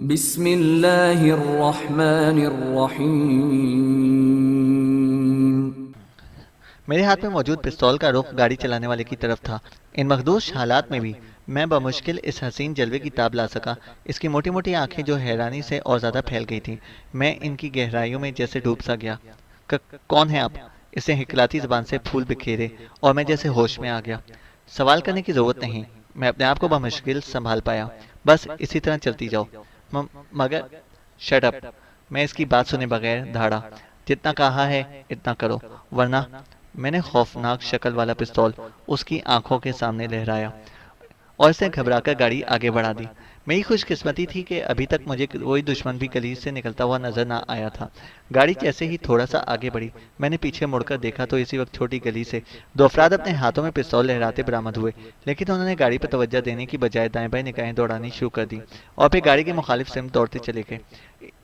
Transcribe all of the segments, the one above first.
بسم اللہ الرحمن الرحیم۔ میرے ہاتھ میں موجود پستول کا رخ گاڑی چلانے والے کی طرف تھا۔ ان مخدوش حالات میں بھی میں بمشکل اس حسین جلوے کی تاب لا سکا۔ اس کی موٹی موٹی آنکھیں جو حیرانی سے اور زیادہ پھیل گئی تھیں، میں ان کی گہرائیوں میں جیسے ڈوب سا گیا۔ کون ہیں آپ؟ اسے ہکلاتی زبان سے پھول بکھیرے اور میں جیسے ہوش میں آ گیا۔ سوال کرنے کی ضرورت نہیں، میں اپنے آپ کو بمشکل سنبھال پایا۔ بس اسی طرح چلتی جاؤ۔ مگر شٹ اپ! میں اس کی بات سنے بغیر دھاڑا۔ جتنا کہا ہے اتنا کرو، ورنہ… میں نے خوفناک شکل والا پستول اس کی آنکھوں کے سامنے لہرایا اور اسے گھبرا کر گاڑی آگے بڑھا دی۔ میری خوش قسمتی تھی کہ ابھی تک مجھے کوئی دشمن بھی گلی سے نکلتا ہوا نظر نہ آیا تھا۔ گاڑی جیسے ہی تھوڑا سا آگے بڑھی، میں نے پیچھے مڑ کر دیکھا تو اسی وقت چھوٹی گلی سے دو افراد اپنے ہاتھوں میں پستول لہراتے برآمد ہوئے، لیکن انہوں نے گاڑی پر توجہ دینے کی بجائے دائیں بائیں نگاہیں دوڑانی شروع کر دی اور پھر گاڑی کی مخالف سمت دوڑتے چلے گئے۔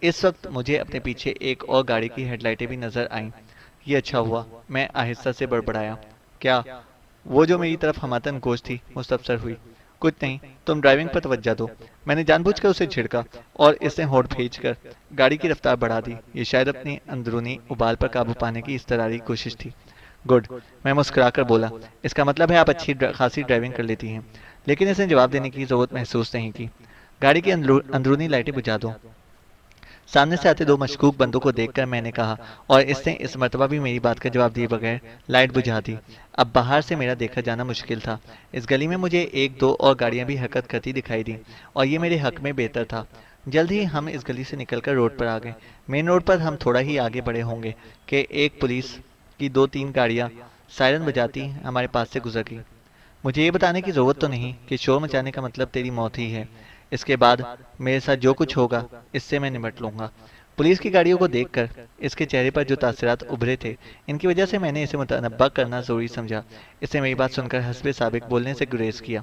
اس وقت مجھے اپنے پیچھے ایک اور گاڑی کی ہیڈ لائٹیں بھی نظر آئیں۔ یہ اچھا ہوا، میں آہستہ سے بڑبڑایا۔ کیا؟ وہ جو میری طرف ہماتن گوش تھی مستفسر ہوئی۔ کچھ نہیں، تم ڈرائیونگ پر توجہ دو۔ میں نے جان بوجھ کر اسے جھڑکا اور اس نے ہونٹ بھیج کر گاڑی کی رفتار بڑھا دی۔ یہ شاید اپنی اندرونی ابال پر قابو پانے کی اضطراری کوشش تھی۔ گڈ، میں مسکرا کر بولا۔ اس کا مطلب ہے آپ اچھی خاصی ڈرائیونگ کر لیتی ہیں۔ لیکن اس نے جواب دینے کی ضرورت محسوس نہیں کی۔ گاڑی کی اندرونی لائٹیں بجھا دو۔ سامنے سے آتے دو مشکوک بندوں کو دیکھ کر میں نے کہا، اور اس نے اس مرتبہ بھی میری بات کا جواب دیے بغیر لائٹ بجھا دی۔ اب باہر سے میرا دیکھا جانا مشکل تھا۔ اس گلی میں مجھے ایک دو اور گاڑیاں بھی حرکت کرتی دکھائی دیں، اور یہ میرے حق میں بہتر تھا۔ جلد ہی ہم اس گلی سے نکل کر روڈ پر آ گئے۔ مین روڈ پر ہم تھوڑا ہی آگے بڑھے ہوں گے کہ ایک پولیس کی دو تین گاڑیاں سائرن بجاتی ہمارے پاس سے گزر گئی۔ مجھے یہ بتانے کی ضرورت تو نہیں کہ شور مچانے کا مطلب تیری موت ہی ہے۔ اس کے بعد میرے ساتھ جو کچھ ہوگا اس سے میں نمٹ لوں گا۔ پولیس کی گاڑیوں کو دیکھ کر اس کے چہرے پر جو تاثرات ابھرے تھے، ان کی وجہ سے میں نے اسے متنبع کرنا ضروری سمجھا۔ اس نے میری بات سن کر حسب سابق بولنے سے گریز کیا۔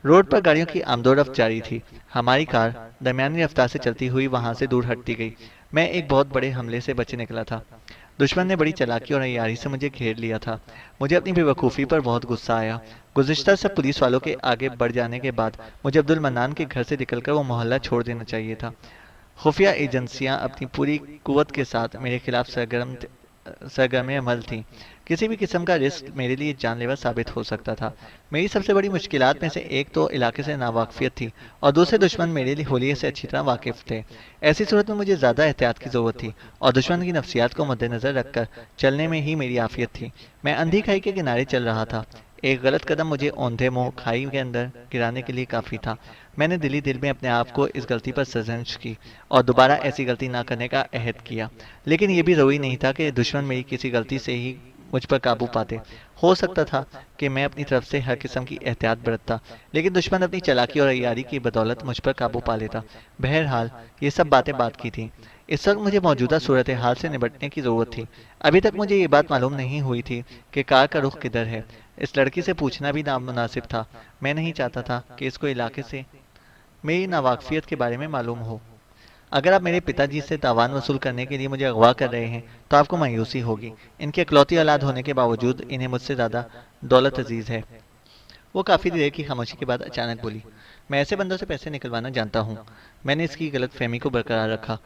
روڈ پر گاڑیوں کی آمد و رفت جاری تھی۔ ہماری کار درمیانی رفتار سے چلتی ہوئی وہاں سے دور ہٹتی گئی۔ میں ایک بہت بڑے حملے سے بچ نکلا تھا۔ دشمن نے بڑی چالاکی اور عیاری سے مجھے گھیر لیا تھا۔ مجھے اپنی بے وقوفی پر بہت غصہ آیا۔ گزشتہ سب پولیس والوں کے آگے بڑھ جانے کے بعد مجھے عبد المنان کے گھر سے نکل کر وہ محلہ چھوڑ دینا چاہیے تھا۔ خفیہ ایجنسیاں اپنی پوری قوت کے ساتھ میرے خلاف سرگرم عمل تھیں۔ کسی بھی قسم کا رسک میرے لیے جان لیوا ثابت ہو سکتا تھا۔ میری سب سے بڑی مشکلات میں سے ایک تو علاقے سے ناواقفیت تھی، اور دوسرے دشمن میرے لیے حلیے سے اچھی طرح واقف تھے۔ ایسی صورت میں مجھے زیادہ احتیاط کی ضرورت تھی، اور دشمن کی نفسیات کو مد نظر رکھ کر چلنے میں ہی میری عافیت تھی۔ میں اندھی کھائی کے کنارے چل رہا تھا۔ ایک غلط قدم مجھے اوندھے منہ کھائی کے اندر گرانے کے لیے کافی تھا۔ میں نے دل ہی دل میں اپنے آپ کو اس غلطی پر سرزنش کی اور دوبارہ ایسی غلطی نہ کرنے کا عہد کیا۔ لیکن یہ بھی ضروری نہیں تھا کہ دشمن میری کسی غلطی سے ہی مجھ پر قابو پاتے۔ ہو سکتا تھا کہ میں اپنی طرف سے ہر قسم کی احتیاط برتتا، لیکن دشمن اپنی چالاکی اور عیاری کی بدولت مجھ پر قابو پا لیتا۔ بہرحال یہ سب باتیں بات کی تھیں۔ اس وقت مجھے موجودہ صورتحال سے نمٹنے کی ضرورت تھی۔ ابھی تک مجھے یہ بات معلوم نہیں ہوئی تھی کہ کار کا رخ کدھر ہے۔ اس لڑکی سے پوچھنا بھی نامناسب تھا۔ میں نہیں چاہتا تھا کہ اس کو علاقے سے میری ناواقفیت کے بارے میں معلوم ہو۔ اگر آپ میرے پتا جی سے تاوان وصول کرنے کے لیے مجھے اغوا کر رہے ہیں تو آپ کو مایوسی ہوگی۔ ان کی اکلوتی اولاد ہونے کے باوجود انہیں مجھ سے زیادہ دولت عزیز ہے۔ وہ کافی دیر کی خاموشی کے بعد اچانک بولی۔ میں ایسے بندوں سے پیسے نکلوانا جانتا ہوں۔ میں نے اس کی غلط فہمی کو برقرار رکھا۔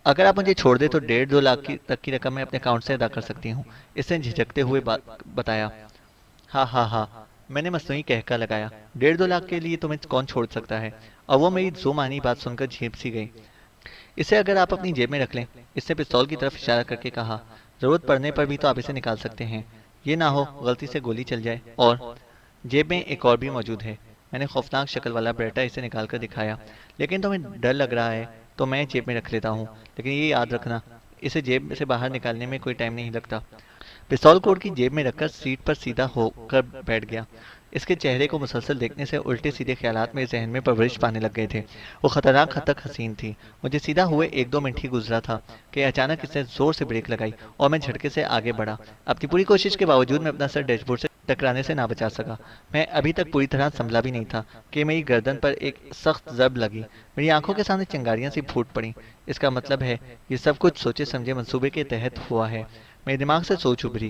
اگر آپ مجھے چھوڑ دیں تو 1.5-2 لاکھ تک کی رقم میں اپنے اکاؤنٹ سے ادا کر سکتی ہوں، اس نے جھجکتے ہوئے بتایا۔ ہاں ہاں ہاں، میں نے مصنوعی کہکا لگایا۔ 1.5-2 لاکھ کے لیے تمہیں کون چھوڑ سکتا ہے؟ اور وہ میری دو معنی بات سن کر جھیپ سی گئی۔ اسے اگر آپ اپنی جیب میں رکھ لیں، اس نے پستول کی طرف اشارہ کر کے کہا۔ ضرورت پڑنے پر بھی تو آپ اسے نکال سکتے ہیں۔ یہ نہ ہو غلطی سے گولی چل جائے۔ اور جیب میں ایک اور بھی موجود ہے۔ میں نے خوفناک شکل والا بیٹا اسے نکال کر دکھایا۔ لیکن تمہیں ڈر لگ رہا ہے تو میں جیب میں رکھ لیتا ہوں، لیکن یہ یاد رکھنا اسے جیب سے باہر نکالنے میں کوئی ٹائم نہیں لگتا۔ پستول کوٹ کی جیب میں رکھ کر سیٹ پر سیدھا ہو کر بیٹھ گیا۔ اس کے چہرے کو مسلسل دیکھنے سے الٹے سیدھے خیالات میرے ذہن میں پرورش پانے لگ گئے تھے۔ وہ خطرناک حد تک حسین تھی۔ مجھے سیدھا ہوئے 1-2 منٹ ہی گزرا تھا کہ اچانک اس نے زور سے بریک لگائی اور میں جھٹکے سے آگے بڑھا۔ اپنی پوری کوشش کے باوجود میں اپنا سر ڈیش بورڈ سے ٹکرانے سے نہ بچا سکا۔ میں ابھی تک پوری طرح سنبھلا بھی نہیں تھا کہ میری گردن پر ایک سخت ضرب لگی۔ میری آنکھوں کے سامنے چنگاریاں سی پھوٹ پڑیں۔ اس کا مطلب ہے یہ سب کچھ سوچے سمجھے منصوبے کے تحت ہوا ہے۔ میرے دماغ سے سوچ ابھری۔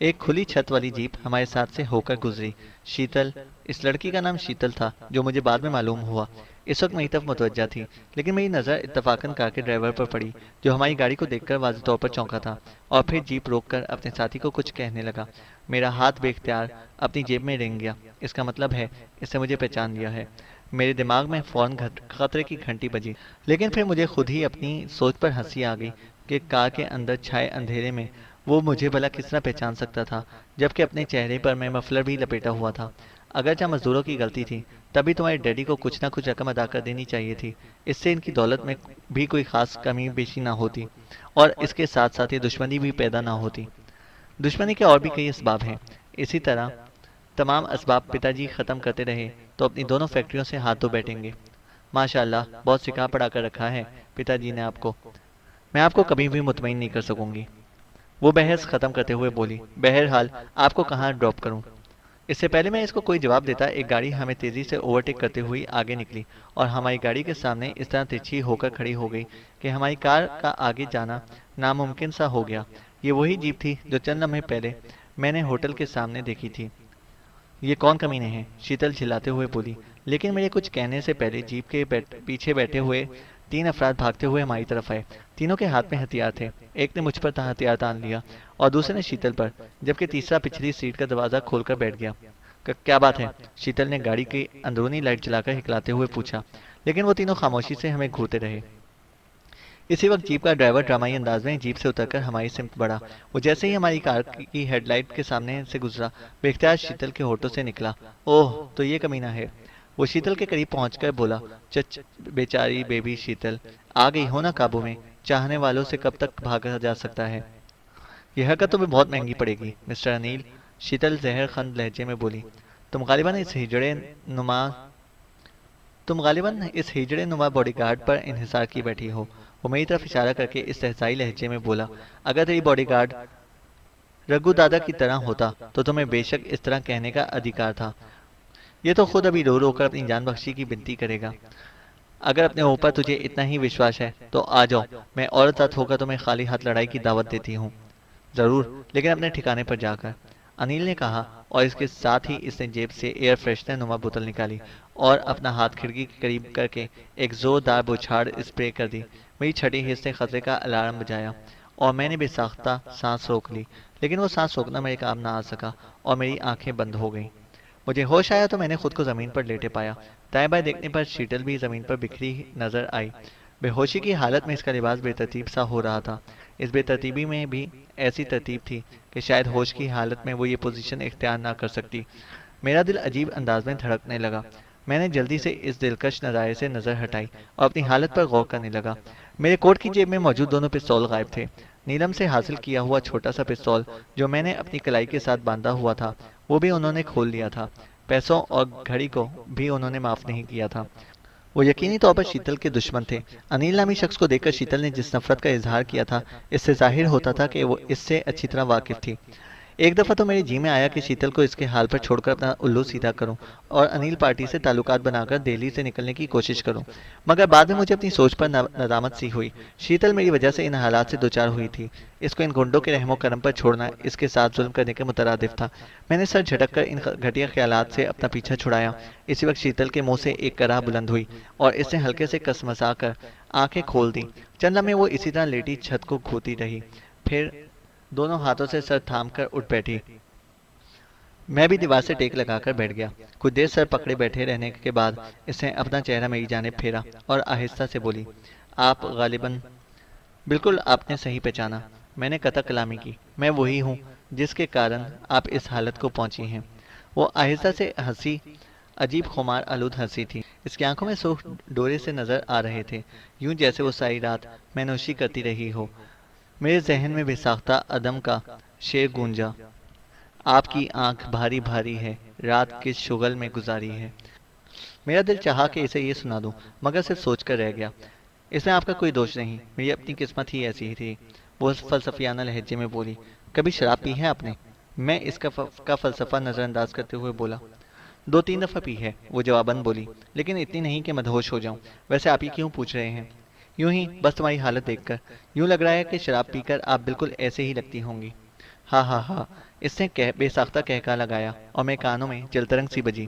ایک کھلی چھت والی جیپ ہمارے ساتھ سے ہو کر گزری۔ شیتل، اس لڑکی کا نام شیتل تھا جو مجھے بعد میں معلوم ہوا، اس وقت میری طرف متوجہ تھی، لیکن میری نظر اتفاقاً کار کے ڈرائیور پر پڑی جو ہماری گاڑی کو دیکھ کر واضح طور پر چونکا تھا اور پھر جیپ روک کر اپنے ساتھی کو کچھ کہنے لگا۔ میرا ہاتھ بے اختیار اپنی جیب میں رنگ گیا۔ اس کا مطلب ہے اس نے مجھے پہچان لیا ہے۔ میرے دماغ میں فوراً خطرے کی گھنٹی بجی، لیکن پھر مجھے خود ہی اپنی سوچ پر ہنسی آ گئی کہ کار کے اندر چھائے اندھیرے میں وہ مجھے بھلا کس طرح پہچان سکتا تھا، جبکہ اپنے چہرے پر میں مفلر بھی لپیٹا ہوا تھا۔ اگرچہ مزدوروں کی غلطی تھی، تبھی تمہارے ڈیڈی کو کچھ نہ کچھ رقم ادا کر دینی چاہیے تھی، اس سے ان کی دولت میں بھی کوئی خاص کمی بیشی نہ ہوتی اور اس کے ساتھ ساتھ یہ دشمنی بھی پیدا نہ ہوتی۔ دشمنی کے اور بھی کئی اسباب ہیں۔ اسی طرح تمام اسباب پتا جی ختم کرتے رہے تو اپنی دونوں فیکٹریوں سے ہاتھ دھو بیٹھیں گے۔ ماشاء اللہ، بہت سکھا پڑھا کر رکھا ہے پتا جی نے آپ کو۔ میں آپ کو کبھی بھی مطمئن نہیں کر سکوں گی، وہ بحث ختم کرتے ہوئے بولی۔ بہرحال آپ کو کہاں ڈراپ کروں؟ اس سے پہلے میں اس کو کوئی جواب دیتا، ایک گاڑی ہمیں تیزی سے اوورٹیک کرتے ہوئی آگے نکلی اور ہماری گاڑی کے سامنے اس طرح ترچھی ہو کر کھڑی ہو گئی کہ ہماری کار کا آگے جانا ناممکن سا ہو گیا۔ یہ وہی جیپ تھی جو چند لمحے پہلے میں نے ہوٹل کے سامنے دیکھی تھی۔ یہ کون کمینے ہیں؟ شیتل جھلاتے ہوئے بولی، لیکن میرے کچھ کہنے سے پہلے جیپ کے پیچھے بیٹھے ہوئے 3 افراد بھاگتے ہوئے ہماری طرف آئے۔ تینوں کے ہاتھ میں ہتھیار تھے۔ ایک نے مجھ پر ہتھیار تان لیا اور دوسرے نے شیتل پر، جبکہ تیسرا پچھلی سیٹ کا دروازہ کھول کر بیٹھ گیا۔ کیا بات ہے؟ شیتل نے گاڑی کی اندرونی لائٹ جلا کر ہکلاتے ہوئے پوچھا، لیکن وہ تینوں خاموشی سے ہمیں گھورتے رہے۔ اسی وقت جیپ کا ڈرائیور ڈرامائی انداز میں جیپ سے اتر کر ہماری سمت بڑھا۔ وہ جیسے ہی ہماری کار کی ہیڈ لائٹ کے سامنے سے گزرا، بے اختیار شیتل کے ہونٹوں سے نکلا، اوہ تو یہ کمینہ ہے۔ وہ شیتل کے قریب پہنچ کر بولا، چچ بیچاری بیبی شیتل، آ گئی ہو نا قابو میں؟ چاہنے والوں سے کب تک بھاگا جا سکتا ہے؟ یہ حرکت تمہیں بہت مہنگی پڑے گی مسٹر انیل، شیتل زہر خند لہجے میں بولی۔ تم غالباً اس ہجڑے نما باڈی گارڈ پر انحصار کی بیٹھی ہو۔ وہ میری طرف اشارہ کر کے استہزائی لہجے میں بولا، اگر تیری باڈی گارڈ رگو دادا کی طرح ہوتا تو تمہیں بے شک اس طرح کہنے کا ادھیکار تھا۔ یہ تو خود ابھی رو رو کر اپنی جان بخشی کی بنتی کرے گا۔ اگر اپنے اوپر تجھے اتنا ہی وشواس ہے تو آ جاؤ، میں عورت ذات ہو کر تمہیں خالی ہاتھ لڑائی کی دعوت دیتی ہوں۔ ضرور، لیکن اپنے ٹھکانے پر جا کر، انیل نے کہا، اور اس کے ساتھ ہی اس نے جیب سے ایئر فریشنر نما بوتل نکالی اور اپنا ہاتھ کھڑکی کے قریب کر کے ایک زوردار بچھاڑ اسپرے کر دی۔ میری چھٹی حس نے خطرے کا الارم بجایا اور میں نے بے ساختہ سانس روک لی، لیکن وہ سانس روکنا میرے کام نہ آ سکا اور میری آنکھیں بند ہو گئیں۔ مجھے ہوش آیا تو میں نے خود کو زمین پر لیٹے پایا۔ دائیں بائیں دیکھنے پر شیتل بھی زمین پر بکھری نظر آئی۔ بے ہوشی کی حالت میں اس کا لباس بے ترتیب سا ہو رہا تھا۔ اس بے ترتیبی میں بھی ایسی ترتیب تھی کہ شاید ہوش کی حالت میں وہ یہ پوزیشن اختیار نہ کر سکتی۔ میرا دل عجیب انداز میں دھڑکنے لگا۔ میں نے جلدی سے اس دلکش نظارے سے نظر ہٹائی اور اپنی حالت پر غور کرنے لگا۔ میرے کوٹ کی جیب میں موجود دونوں پستول غائب تھے۔ نیلم سے حاصل کیا ہوا چھوٹا سا پستول جو میں نے اپنی کلائی کے ساتھ باندھا ہوا تھا، وہ بھی انہوں نے کھول لیا تھا۔ پیسوں اور گھڑی کو بھی انہوں نے معاف نہیں کیا تھا۔ وہ یقینی طور پر شیتل کے دشمن تھے۔ انیل نامی شخص کو دیکھ کر شیتل نے جس نفرت کا اظہار کیا تھا، اس سے ظاہر ہوتا تھا کہ وہ اس سے اچھی طرح واقف تھی۔ ایک دفعہ تو میرے جی میں آیا کہ شیتل کو اس کے حال پر چھوڑ کر اپنا الو سیدھا کروں اور انیل پارٹی سے تعلقات بنا کر دہلی سے نکلنے کی کوشش کروں، مگر بعد میں مجھے اپنی سوچ پر ندامت سی ہوئی۔ شیتل میری وجہ سے ان حالات سے دوچار ہوئی تھی۔ اس کو ان گنڈوں کے رحم و کرم پر چھوڑنا اس کے ساتھ ظلم کرنے کے مترادف تھا۔ میں نے سر جھٹک کر ان گھٹیا خیالات سے اپنا پیچھا چھڑایا۔ اسی وقت شیتل کے منہ سے ایک کرہ بلند ہوئی اور اس نے ہلکے سے کسمسا کر آنکھیں کھول دیں۔ چند لمحے وہ اسی طرح لیٹی چھت کو گھوتی رہی، پھر دونوں ہاتھوں سے سر تھام کر اٹھ بیٹھی۔ میں بھی دیوار سے ٹیک لگا کر بیٹھ گیا۔ کچھ دیر سر پکڑے بیٹھے رہنے کے بعد اس نے اپنا چہرہ میری جانب پھیرا اور آہستہ سے بولی، آپ غالباً، بالکل آپ نے صحیح پہچانا۔ میں نے قطع کلامی کی، میں وہی ہوں جس کے کارن آپ اس حالت کو پہنچی ہیں۔ وہ آہستہ سے ہنسی، عجیب خمار آلود ہنسی تھی۔ اس کی آنکھوں میں سرخ ڈورے سے نظر آ رہے تھے، یوں جیسے وہ ساری رات مینوشی کرتی رہی ہو۔ میرے ذہن میں بے ساختہ عدم کا شعر گونجا، آپ کی آنکھ بھاری بھاری ہے، رات کس شغل میں گزاری ہے۔ میرا دل چاہا کہ اسے یہ سنا دوں، مگر صرف سوچ کر رہ گیا۔ اس میں آپ کا کوئی دوش نہیں، میری اپنی قسمت ہی ایسی تھی، وہ فلسفیانہ لہجے میں بولی۔ کبھی شراب پی ہے آپ نے؟ میں اس کا فلسفہ نظر انداز کرتے ہوئے بولا۔ 2-3 دفعہ پی ہے، وہ جواباً بولی، لیکن اتنی نہیں کہ مدہوش ہو جاؤں۔ ویسے آپ یہ کیوں پوچھ رہے ہیں؟ یوں ہی، بس تمہاری حالت دیکھ کر یوں لگ رہا ہے کہ شراب پی کر آپ بالکل ایسے ہی لگتی ہوں گی۔ ہاں ہاں ہاں، اس نے بے ساختہ کہکا لگایا اور میرے کانوں میں جلترنگ سی بجی۔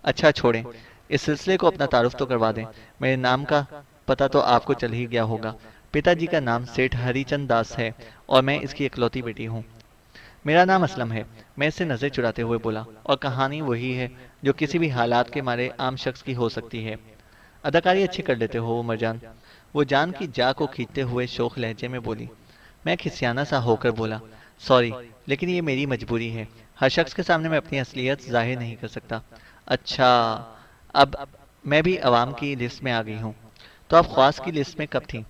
اچھا چھوڑیں، اس سلسلے کو اپنا تعارف تو کروا دیں۔ میرے نام کا پتہ تو آپ کو چل ہی گیا ہوگا۔ پتا جی کا نام سیٹھ ہری چند داس ہے اور میں اس کی اکلوتی بیٹی ہوں۔ میرا نام اسلم ہے، میں اس سے نظر چراتے ہوئے بولا، اور کہانی وہی ہے جو کسی بھی حالات کے مارے عام شخص کی ہو سکتی ہے۔ اداکاری اچھی کر لیتے ہو عمر جان، وہ جان کی جا کو کھینچتے ہوئے شوخ لہجے میں بولی۔ میں کھسیانہ سا ہو کر بولا، سوری، لیکن یہ میری مجبوری ہے، ہر شخص کے سامنے میں اپنی اصلیت ظاہر نہیں کر سکتا۔ اچھا، اب میں بھی عوام کی لسٹ میں آ گئی ہوں۔ تو آپ خواص کی لسٹ میں کب تھیں؟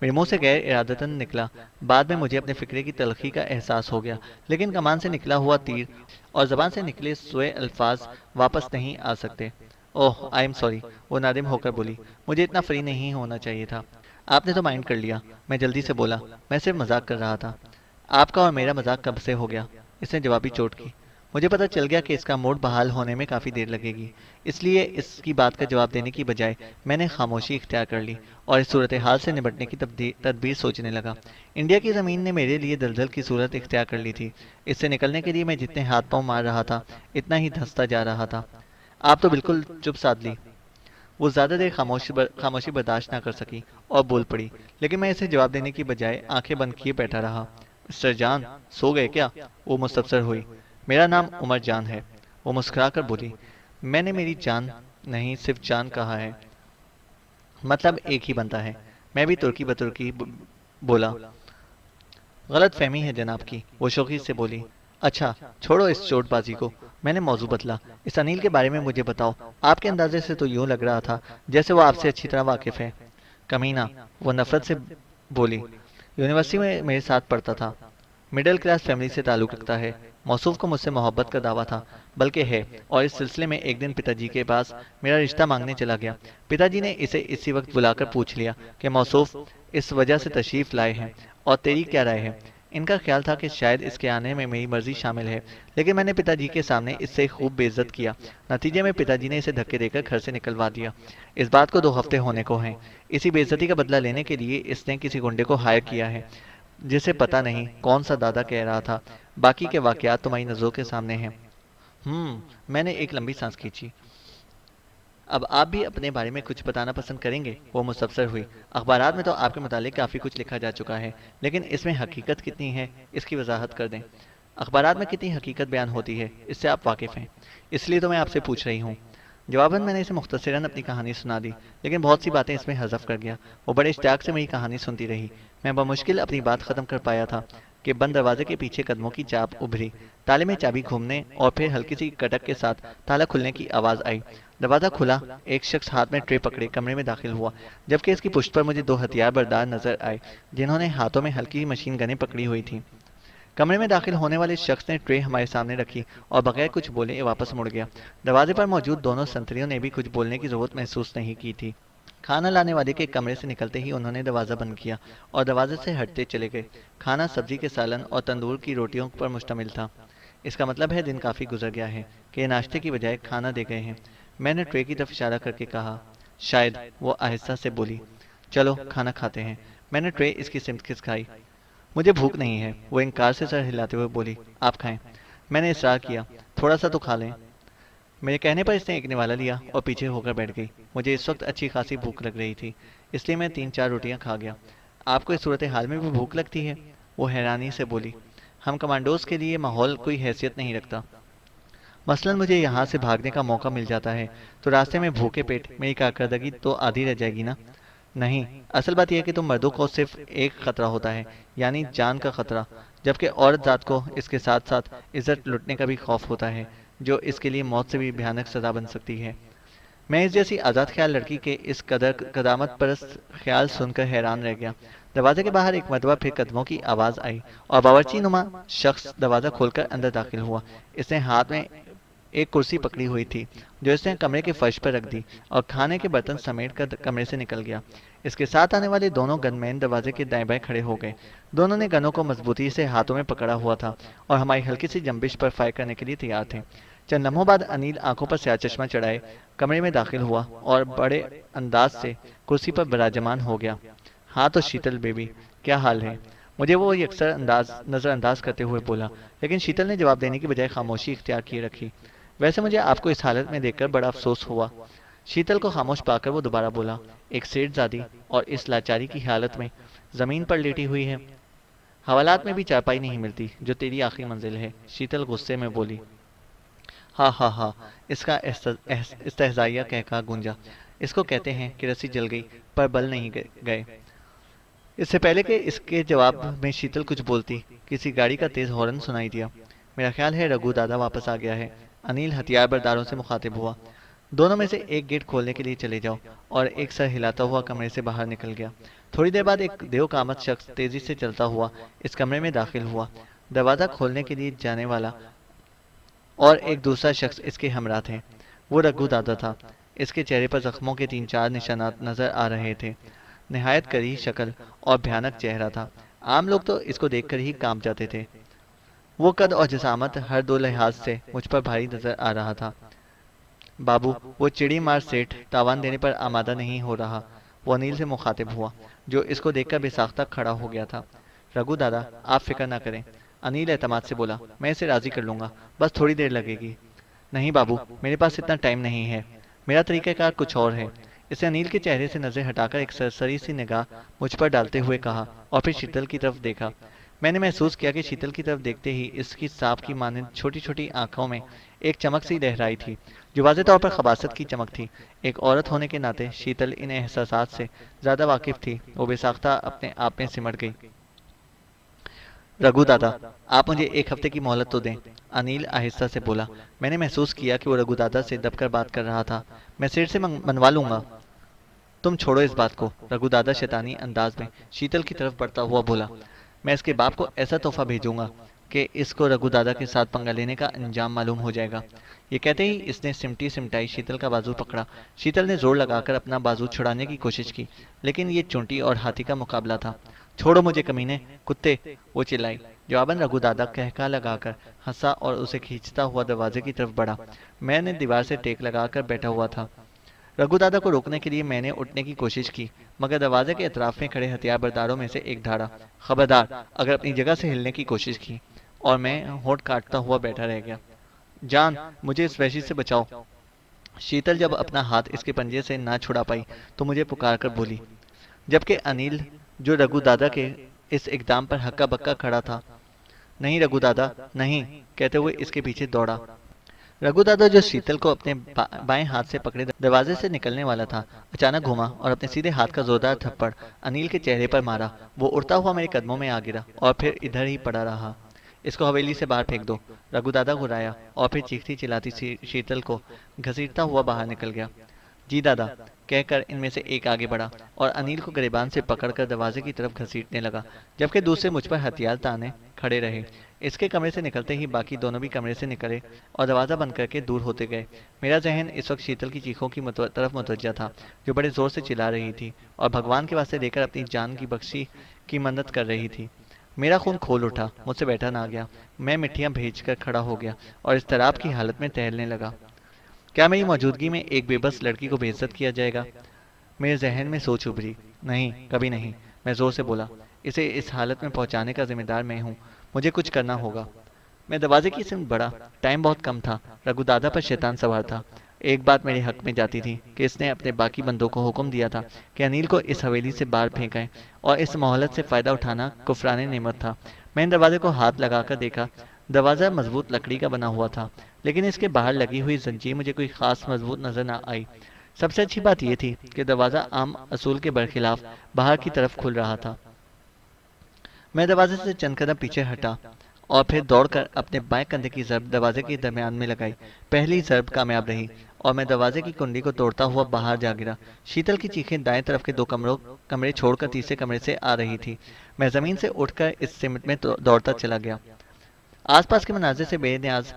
میرے منہ سے غیر ارادتاً نکلا۔ بعد میں مجھے اپنے فکرے کی تلخی کا احساس ہو گیا، لیکن کمان سے نکلا ہوا تیر اور زبان سے نکلے سوئے الفاظ واپس نہیں آ سکتے۔ اوہ آئی ایم سوری، وہ نادم ہو کر بولی، مجھے اتنا فری نہیں ہونا چاہیے تھا۔ آپ نے تو مائنڈ کر لیا، میں جلدی سے بولا، میں صرف مذاق کر رہا تھا۔ آپ کا اور میرا مذاق کب سے ہو گیا؟ اس نے جوابی چوٹ کی۔ مجھے پتا چل گیا کہ اس کا موڈ بحال ہونے میں کافی دیر لگے گی، اس لیے اس کی بات کا جواب دینے کی بجائے میں نے خاموشی اختیار کر لی اور اس صورتحال سے نمٹنے کی تدبیر سوچنے لگا۔ انڈیا کی زمین نے میرے لیے دلدل کی صورت اختیار کر لی تھی۔ اس سے نکلنے کے لیے میں جتنے ہاتھ پاؤں مار رہا تھا اتنا ہی دھنستا جا رہا تھا۔ آپ تو بالکل چپ سادھ لی۔ وہ زیادہ دیر خاموشی برداشت نہ کر سکی اور بول پڑی، لیکن میں اسے جواب دینے کی بجائے آنکھیں بند کیے بیٹھا رہا۔ مسٹر جان، سو گئے کیا؟ وہ مستفسر ہوئی۔ میرا نام عمر جان ہے، وہ مسکرا کر بولی۔ میں نے میری جان نہیں، صرف جان کہا ہے، مطلب ایک ہی بنتا ہے۔ میں بھی ترکی بترکی بولا۔ غلط فہمی ہے جناب کی، وہ شوخی سے بولی۔ اچھا چھوڑو اس چوٹ بازی کو، میں نے موضوع بدلا۔ اس انیل کے بارے میں مجھے بتاؤ، آپ کے اندازے سے تو یوں لگ رہا تھا جیسے وہ آپ سے اچھی طرح واقف ہے۔ کمینہ، وہ نفرت سے بولی، یونیورسٹی میں میرے ساتھ پڑھتا تھا، مڈل کلاس فیملی سے تعلق رکھتا ہے، موصوف کو مجھ سے محبت کا دعویٰ تھا، بلکہ ہے، اور اس سلسلے میں ایک دن پتا جی کے پاس میرا رشتہ مانگنے چلا گیا۔ پتا جی نے اسے اسی وقت بلا کر پوچھ لیا کہ موصوف اس وجہ سے تشریف لائے ہیں اور تیری کیا رائے ہے۔ ان کا خیال تھا کہ شاید اس کے آنے میں میری مرضی شامل ہے، لیکن میں نے پتا جی کے سامنے اس سے خوب بے عزت کیا۔ نتیجے میں پتا جی نے اسے دھکے دے کر گھر سے نکلوا دیا۔ اس بات کو 2 ہفتے ہونے کو ہیں۔ اسی بے عزتی کا بدلہ لینے کے لیے اس نے کسی گنڈے کو ہائر کیا ہے، جسے پتا نہیں کون سا دادا کہہ رہا تھا۔ باقی کے واقعات تمہاری نظروں کے سامنے ہیں۔ میں نے ایک لمبی سانس کھینچی۔ اب آپ بھی اپنے بارے میں کچھ بتانا پسند کریں گے؟ وہ مستفسر ہوئی۔ اخبارات میں تو آپ کے متعلق کافی کچھ لکھا جا چکا ہے، لیکن اس میں حقیقت کتنی ہے، اس کی وضاحت کر دیں۔ اخبارات میں کتنی حقیقت بیان ہوتی ہے، اس سے آپ واقف ہیں، اس لیے تو میں آپ سے پوچھ رہی ہوں۔ جواباً میں نے اسے مختصراً اپنی کہانی سنا دی، لیکن بہت سی باتیں اس میں حذف کر گیا۔ وہ بڑے اشتیاق سے میری کہانی سنتی رہی۔ میں بمشکل اپنی بات ختم کر پایا تھا کہ بند دروازے کے پیچھے قدموں کی چاپ ابھری، تالے میں چابی گھومنے اور پھر ہلکی سی کٹک کے ساتھ تالا کھلنے کی آواز آئی۔ دروازہ کھلا، ایک شخص ہاتھ میں ٹرے پکڑے کمرے میں داخل ہوا، جبکہ اس کی پشت پر مجھے 2 ہتھیار بردار نظر آئے جنہوں نے ہاتھوں میں ہلکی مشین گنیں پکڑی ہوئی تھیں۔ کمرے میں داخل ہونے والے شخص نے ٹرے ہمارے سامنے رکھی اور بغیر کچھ بولے واپس مڑ گیا۔ دروازے پر موجود دونوں سنتریوں نے بھی کچھ بولنے کی ضرورت محسوس نہیں کی تھی۔ کھانا لانے والے کے کمرے سے نکلتے ہی انہوں نے دروازہ بند کیا اور دروازے سے ہٹتے چلے گئے۔ کھانا سبزی کے سالن اور تندور کی روٹیوں پر مشتمل تھا۔ اس کا مطلب ہے دن کافی گزر گیا ہے کہ یہ ناشتے کی بجائے کھانا دے گئے ہیں۔ میں نے ٹرے کی طرف اشارہ کر کے کہا۔ شاید، وہ آہستہ سے بولی۔ چلو کھانا کھاتے ہیں۔ میں نے ٹرے اس کی سمت کھسکائی۔ مجھے بھوک نہیں ہے، وہ انکار سے سر ہلاتے ہوئے بولی۔ آپ کھائیں۔ میں نے اصرار کیا، تھوڑا سا تو کھا لیں۔ میرے کہنے پر اس نے ایک نوالا لیا اور پیچھے ہو کر بیٹھ گئی۔ مجھے اس وقت اچھی خاصی بھوک لگ رہی تھی، اس لیے میں 3-4 روٹیاں کھا گیا۔ آپ کو اس صورتحال میں بھی بھوک لگتی ہے؟ وہ حیرانی سے بولی۔ ہم کمانڈوز کے لیے ماحول کوئی حیثیت نہیں رکھتا۔ مثلاً مجھے یہاں سے بھاگنے کا موقع مل جاتا ہے تو راستے میں بھوکے پیٹ میری کارکردگی تو آدھی رہ جائے گی نا۔ نہیں، اصل بات یہ ہے کہ تم مردوں کو صرف ایک خطرہ ہوتا ہے، یعنی جان کا خطرہ، جبکہ عورت ذات کو اس کے ساتھ ساتھ عزت لٹنے کا بھی خوف ہوتا ہے، جو اس کے لیے موت سے بھی بھیانک سزا بن سکتی ہے۔ میں اس جیسی آزاد خیال لڑکی کے اس قدر قدامت پرست خیال سن کر حیران رہ گیا۔ دروازے کے باہر ایک مرتبہ پھر قدموں کی آواز آئی اور باورچی نما شخص دروازہ کھول کر اندر داخل ہوا۔ اس نے ہاتھ میں ایک کرسی پکڑی ہوئی تھی جو اس نے کمرے کے فرش پر رکھ دی اور کھانے کے برتن سمیٹ کر کمرے سے نکل گیا۔ اس کے ساتھ آنے والے دونوں گن مین دروازے کے دائیں بائیں کھڑے ہو گئے۔ دونوں نے گنوں کو مضبوطی سے ہاتھوں میں پکڑا ہوا تھا اور ہماری ہلکی سی جنبش پر فائر کرنے کے لیے تیار تھے۔ چند لمحوں بعد انیل آنکھوں پر سیاہ چشمہ چڑھائے کمرے میں داخل ہوا اور بڑے انداز سے کرسی پر براجمان ہو گیا۔ ہاں تو شیتل بیبی، کیا حال ہے؟ مجھے وہ یکسر نظر انداز کرتے ہوئے بولا، لیکن شیتل نے جواب دینے کی بجائے خاموشی اختیار کیے رکھی۔ ویسے مجھے آپ کو اس حالت میں دیکھ کر بڑا افسوس ہوا۔ شیتل کو خاموش پا کر وہ دوبارہ بولا، ایک سیٹھ زادی اور اس لاچاری کی حالت میں زمین پر لیٹی ہوئی ہے۔ حوالات میں بھی چارپائی نہیں ملتی جو تیری آخری منزل ہے، شیتل غصے میں بولی۔ ہاں ہاں ہاں، اس کا استہزائیہ کہکہا گونجا۔ اس کو کہتے ہیں کہ رسی جل گئی پر بل نہیں گئے۔ اس سے پہلے کہ اس کے جواب میں شیتل کچھ بولتی، کسی گاڑی کا تیز ہارن سنائی دیا۔ میرا خیال ہے رگو دادا واپس آ گیا ہے، انیل ہتھیار برداروں سے مخاطب ہوا۔ دونوں میں سے ایک گیٹ کھولنے کے لیے چلے جاؤ، اور ایک سر ہلاتا ہوا کمرے سے باہر نکل گیا۔ تھوڑی دیر بعد ایک دیو قامت شخص تیزی سے چلتا ہوا اس کمرے میں داخل ہوا۔ دروازہ کھولنے کے لیے جانے والا اور ایک دوسرا شخص اس کے ہمراہ تھے۔ وہ رگو دادا تھا۔ اس کے چہرے پر زخموں کے 3-4 نشانات نظر آ رہے تھے۔ نہایت کریح شکل اور بھیانک چہرہ تھا۔ عام لوگ تو اس کو دیکھ کر ہی کانپ جاتے تھے۔ وہ قد اور جسامت ہر دو لحاظ سے مجھ پر بھاری نظر آ رہا تھا۔ بابو، وہ چڑی مار سیٹھ تاوان دینے پر آمادہ نہیں ہو رہا، وہ انیل سے مخاطب ہوا، جو اس کو دیکھ کر بے ساختہ کھڑا ہو گیا تھا۔ رگو دادا، آپ فکر نہ کریں، انیل اعتماد سے بولا، میں اسے راضی کر لوں گا، بس تھوڑی دیر لگے گی۔ نہیں بابو، میرے پاس اتنا ٹائم نہیں ہے، میرا طریقہ کار کچھ اور ہے۔ اس نے انیل کے چہرے سے نظر ہٹا کر ایک سرسری سی نگاہ مجھ پر ڈالتے ہوئے کہا، اور پھر شیتل کی طرف دیکھا۔ میں نے محسوس کیا کہ شیتل کی طرف دیکھتے ہی اس کی سانپ کی مانند چھوٹی چھوٹی آنکھوں میں ایک چمک سی لہرائی تھی، جو واضح طور پر خباثت کی چمک تھی۔ ایک عورت ہونے کے ناطے شیتل ان احساسات سے زیادہ واقف تھی۔ وہ بے ساختہ اپنے آپ میں سمٹ گئی۔ رگو دادا، آپ مجھے ایک ہفتے کی مہلت تو دیں، انیل آہستہ سے بولا۔ میں نے محسوس کیا کہ وہ رگو دادا سے دب کر بات کر رہا تھا۔ میں سیٹ سے منوا لوں گا۔ تم چھوڑو اس بات کو، رگو دادا شیطانی انداز میں شیتل کی طرف بڑھتا ہوا بولا۔ میں اس کے باپ کو ایسا تحفہ بھیجوں گا کہ اس کو رگو دادا کے ساتھ پنگا لینے کا انجام معلوم ہو جائے گا۔ یہ کہتے ہی اس نے سمٹی سمٹائی شیتل کا بازو پکڑا۔ شیتل نے زور لگا کر اپنا بازو چھڑانے کی کوشش کی، لیکن یہ چونٹی اور ہاتھی کا مقابلہ تھا۔ چھوڑو مجھے کمینے، کتے، وہ چلائی۔ جواباً رگو دادا کہکا لگا کر ہنسا اور اسے کھینچتا ہوا دروازے کی طرف بڑھا۔ میں نے دیوار سے ٹیک لگا کر بیٹھا ہوا تھا۔ رگو دادا کو روکنے کے لیے میں نے اٹھنے کی کوشش کی، مگر دروازے کے اطراف میں کھڑے ہتھیار برداروں میں سے ایک دھاڑا، خبردار اگر اپنی جگہ سے ہلنے کی کوشش کی، اور میں ہونٹ کاٹتا ہوا بیٹھا رہ گیا۔ جان، مجھے اس وحشی سے بچاؤ۔ شیتل جب اپنا ہاتھ اس کے پنجے سے نہ چھڑا پائی تو مجھے پکار کر بولی، جبکہ انیل جو رگو دادا کے اس اقدام پر ہکا بکا کھڑا تھا، نہیں رگو دادا، نہیں، کہتے ہوئے اس کے پیچھے دوڑا۔ رگو دادا جو شیتل کو اپنے بائیں ہاتھ سے پکڑے دروازے سے نکلنے والا تھا، اچانک گھوما اور اپنے سیدھے ہاتھ کا زوردار تھپڑ انیل کے چہرے پر مارا۔ وہ اڑتا ہوا میرے قدموں میں آ گرا اور پھر ادھر ہی پڑا رہا۔ اس کو حویلی سے باہر پھینک دو، رگو دادا گھرایا اور پھر چیختی چلاتی شیتل کو گھسیٹتا ہوا باہر نکل گیا۔ جی دادا، کہہ کر ان میں سے ایک آگے بڑھا اور انیل کو گریبان سے پکڑ کر دروازے کی طرف گھسیٹنے لگا، جبکہ دوسرے مجھ پر ہتھیار تانے کھڑے رہے۔ اس کے کمرے سے نکلتے ہی باقی دونوں بھی کمرے سے نکلے اور دروازہ بند کر کے دور ہوتے گئے۔ میرا ذہن اس وقت شیتل کی چیخوں کی طرف متوجہ تھا، جو بڑے زور سے چلا رہی تھی اور بھگوان کے واسطے دے کر اپنی جان کی بخشی کی منت کر رہی تھی۔ میرا خون کھول اٹھا، مجھ سے بیٹھا نہ گیا۔ میں مٹھیاں بھیج کر کھڑا ہو گیا اور اضطراب کی حالت میں ٹہلنے لگا۔ کیا میری موجودگی میں ایک بے بس لڑکی کو بے عزت کیا جائے گا؟ میرے ذہن میں سوچ ابھری۔ نہیں، کبھی نہیں، میں زور سے بولا۔ اسے اس حالت میں پہنچانے کا ذمہ دار میں ہوں، مجھے کچھ کرنا ہوگا۔ میں دروازے کی سمت بڑھا۔ ٹائم بہت کم تھا۔ رگو دادا پر شیطان سوار تھا۔ ایک بات میرے حق میں جاتی تھی کہ اس نے اپنے باقی بندوں کو حکم دیا تھا کہ انیل کو اس حویلی سے باہر پھینکیں، اور اس مہلت سے فائدہ اٹھانا کفران نعمت تھا۔ میں نے دروازے کو ہاتھ لگا کر دیکھا۔ دروازہ مضبوط لکڑی کا بنا ہوا تھا، لیکن اس کے باہر لگی ہوئی زنجیر مجھے کوئی خاص مضبوط نظر نہ آئی۔ سب سے اچھی بات یہ تھی کہ دروازہ عام اصول کے برخلاف باہر کی طرف کھل رہا تھا۔ میں دروازے سے چند قدم پیچھے ہٹا اور پھر دوڑ کر اپنے بائیں کندھے کی ضرب دروازے کے درمیان میں لگائی۔ پہلی ضرب کامیاب رہی اور میں دروازے کی کنڈی کو توڑتا ہوا باہر جا گرا۔ شیتل کی چیخیں دائیں طرف کے 2 کمرے چھوڑ کر تیسرے کمرے سے آ رہی تھی۔ میں زمین سے اٹھ کر اس سمت میں دوڑتا چلا گیا۔ آس پاس کے مناظر سے بے نیاز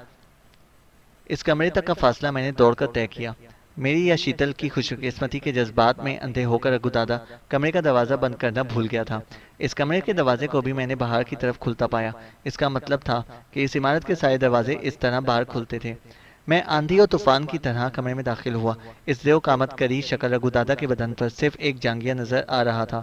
اس کمرے تک کا فاصلہ میں نے دوڑ کر طے کیا۔ میری یا شیتل کی خوش قسمتی کے جذبات میں اندھے ہو کر رگو دادا کمرے کا دروازہ بند کرنا بھول گیا تھا۔ اس کمرے کے دروازے کو بھی میں نے باہر کی طرف کھلتا پایا۔ اس کا مطلب تھا کہ اس عمارت کے سارے دروازے اس طرح باہر کھلتے تھے۔ میں آندھی اور طوفان کی طرح کمرے میں داخل ہوا۔ اس دیو قامت کری شکل رگو دادا کے بدن پر صرف ایک جانگیا نظر آ رہا تھا۔